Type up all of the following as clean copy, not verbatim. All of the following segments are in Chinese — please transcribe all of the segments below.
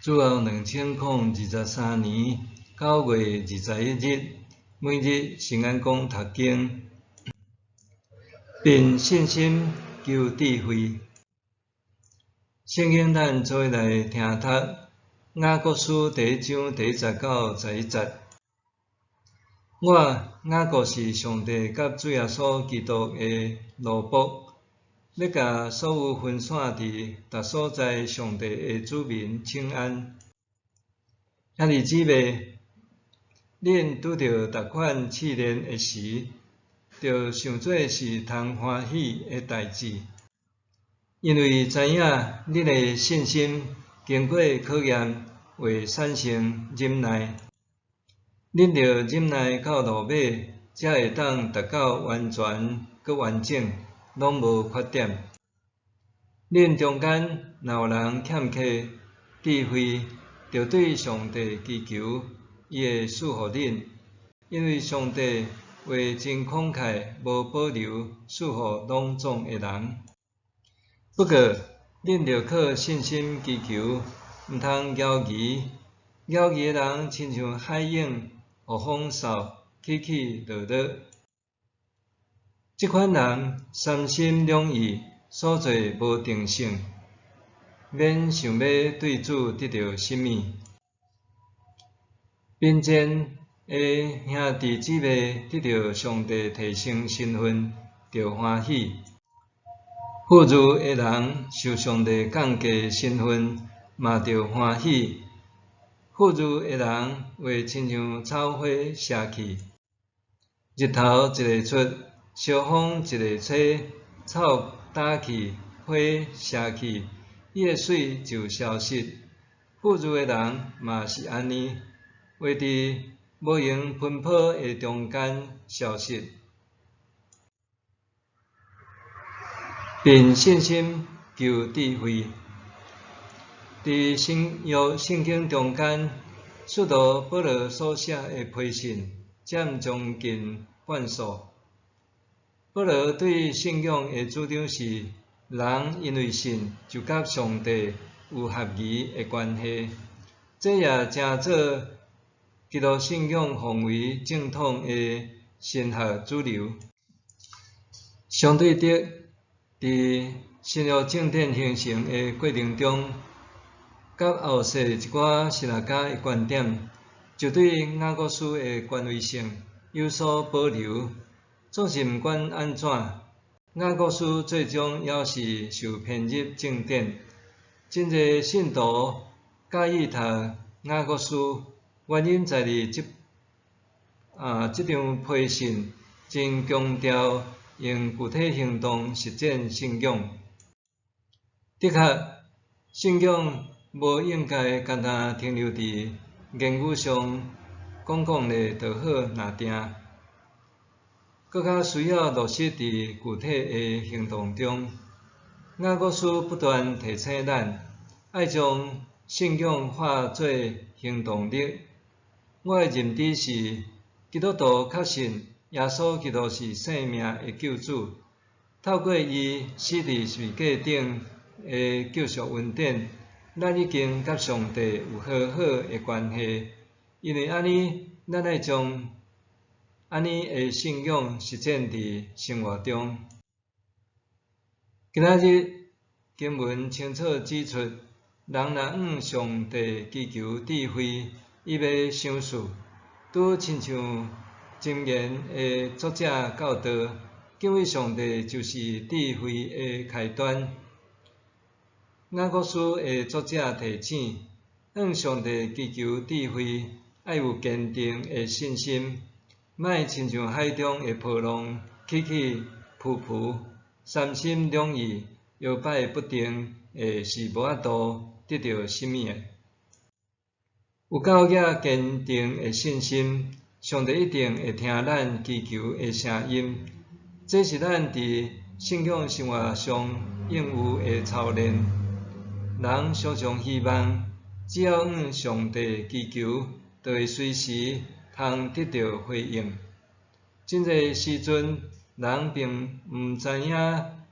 主后2023年9月21日，每日圣安宫读经，凭信心求智慧。圣经咱做来听读，雅各书第1章第10到11节。我雅各是上帝甲主耶稣基督的奴仆。要甲所有分散伫逐所在上帝的子民请安。兄弟姊妹，恁拄着逐款试炼的时，着想做是通欢喜的代志，因为知影恁的信心经过考验，会产生忍耐。恁着忍耐到落尾，才会当达到完全佮完整。拢无缺点。恁中间若有人欠缺智慧，着对上帝祈求，伊会赐互恁，因为上帝话真慷慨，无保留，赐互拢总的人。不过，恁着靠信心祈求，毋通犹豫。犹豫的人，亲像海涌，互风扫，起起落落。即款人三心两意，所做无定性，免想要对主得到什么。面前的兄弟姊妹得到上帝提升身份，着欢喜；富裕的人受上帝降低身份，嘛着欢喜。富裕的人会亲像草花谢去，日头一个出。小风一个吹，草打去，花谢去，伊的水就消失。富裕的人嘛是安尼，会伫无闲奔波的中间消失。凭信心求智慧，伫圣经中间，使徒保罗所写的批信占将近半数。保罗对信仰的主张是：人因为信，就甲上帝有合宜的关系。这也正做基督信仰奉为正统的神学主流。相对的，伫新约正典形成的过程中，甲后世一寡神学家的观点，就对雅各书的权威性有所保留。总是毋管安怎，雅各书最终还是受编入正典。真侪信徒介意读雅各书，原因在于这张批信真强调用具体行动实践信仰。的确，信仰无应该单单停留伫言语上讲咧就好拿定。更较需要落实伫具体的行动中。雅各书不断提醒咱，爱将信仰化作行动力。我的认知是，基督徒确信耶稣基督是生命的救主，透过伊死伫十字架顶的救赎恩典，咱已经甲上帝有和好的关系。因为安尼，咱爱将安尼的信仰实践伫生活中。今仔日经文清楚指出，人若向上帝祈求智慧，伊要想事，拄亲像箴言的作者教导，敬畏上帝就是智慧的开端。雅各书的作者提醒，向上帝祈求智慧，要有坚定的信心。莫亲像海中的波浪，起起伏伏，三心两意，摇摆不定，是无法度得到什么的。有够遐坚定的信心，上帝一定会听咱祈求的声音。这是咱伫信仰生活上应有的操练。人常常希望，只要向上帝祈求，就会随时通得到回应。真侪时阵，人并毋知影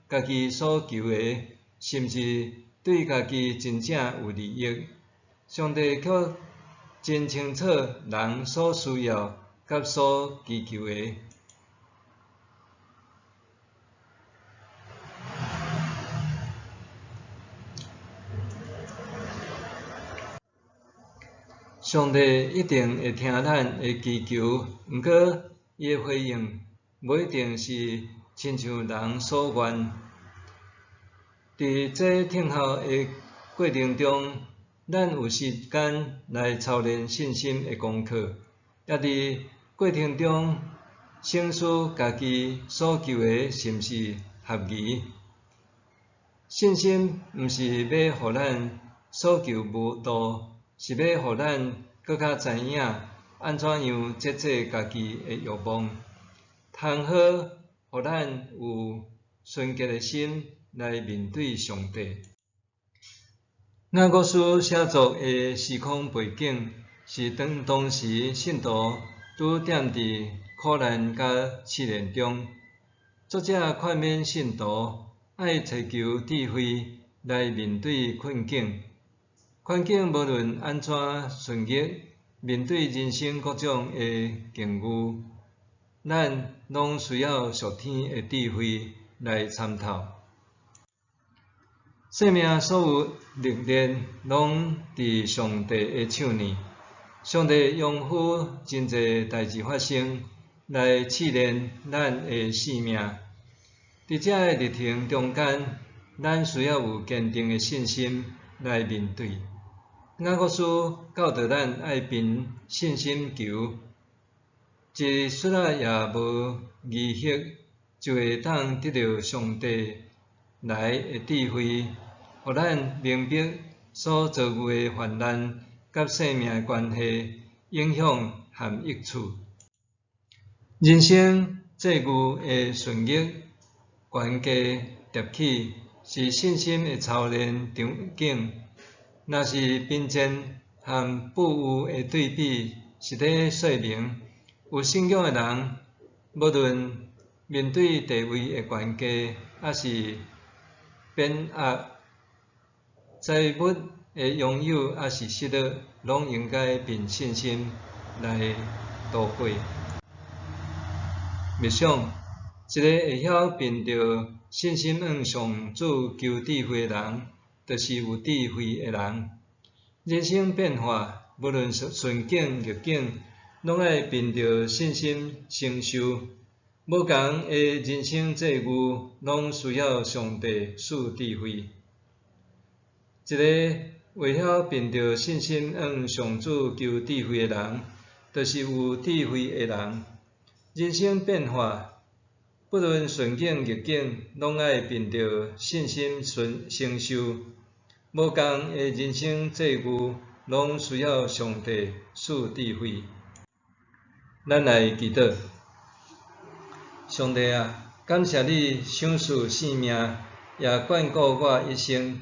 家己所求的，甚至对家己真正有利益，上帝却真清楚人所需要甲所祈求的。上帝一定会听咱的祈求，毋过伊的回应无一定是亲像人所愿。伫这听候的过程中，咱有时间来操练信心的功课，也伫过程中审视家己所求的是毋是合宜。信心毋是要互咱所求无度，是要互咱更较知影安怎样节制家己的欲望，通好互咱有纯洁的心来面对上帝。雅各书写作的时空背景是当时信徒拄踮伫苦难甲试炼中，作者劝勉信徒爱祈求智慧来面对困境。环境无论安怎顺逆，面对人生各种的境遇，咱拢需要属天的智慧来参透。生命所有历练，拢伫上帝的手里。上帝容许真侪代志发生，来试炼咱的性命。伫这个历程中间，咱需要有坚定的信心来面对。雅各书教导咱爱凭信心求，一丝仔也无疑惑，就会当得到上帝来的智慧，互咱明白所遭遇的患难甲生命的关系、影响和益处。人生际遇的顺逆、悬低、跌起，是信心的操练场景。若是贫贱和富有的对比，是咧说明有信仰的人，无论面对地位的悬低，还是变压、财物的拥有，还是失落，拢应该凭信心来度过。默想，一个会晓凭着信心向上主求智慧的人，就是有智慧的人。人生变化，无论顺境逆境，拢爱凭着信心承受。无同的人生际遇，拢需要上帝赐智慧。一个会晓凭着信心向上主求智慧的人，就是有智慧的人。人生变化，不论顺境逆境，拢爱凭着信心承受。无同的人生际遇，拢需要上帝赐智慧。咱来祈祷，上帝啊，感谢你赏赐生命，也眷顾我一生。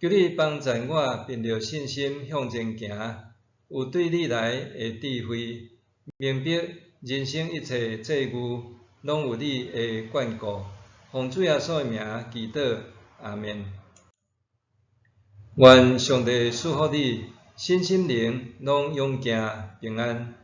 求你帮助我凭着信心向前行，有对你来的智慧，明白人生一切际遇拢有你的眷顾。奉主耶稣的名祈祷，阿们。愿上帝赐福你身心灵拢永行平安。